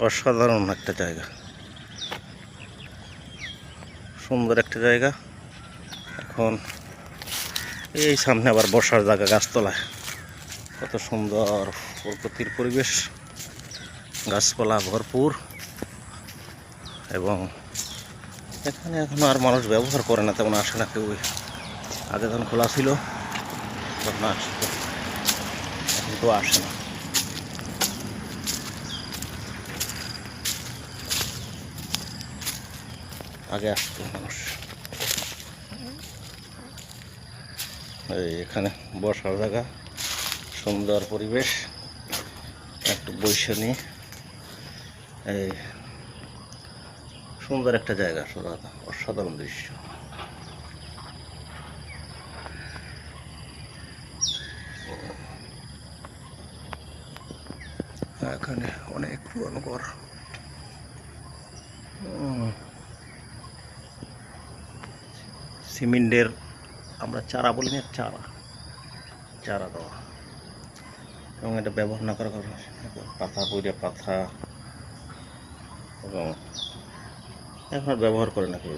অসাধারণ একটা জায়গা, সুন্দর একটা জায়গা। এখন এই সামনে আবার বসার জায়গা, গাছতলায় কত সুন্দর প্রকৃতির পরিবেশ, গাছপালা ভরপুর। এবং এখানে এখন আর মানুষ ব্যবহার করে না, তেমন আসে না কেউ। আগে যখন খোলা ছিল তখন আসতো, এখন তো আসে না। আগে আসতো মানুষ। এই এখানে বসার জায়গা, সুন্দর পরিবেশ, একটু বসে নিয়ে এই সুন্দর একটা জায়গা, অসাধারণ দৃশ্য। এখানে অনেক পুরনো ঘর, সিমেন্টের, আমরা চারা বলি না, চারা চারা দেওয়া, এবং এটা ব্যবহার না করার কারণে পাতা পইরে পাতা, এবং এখন আর ব্যবহার করে না কেউ।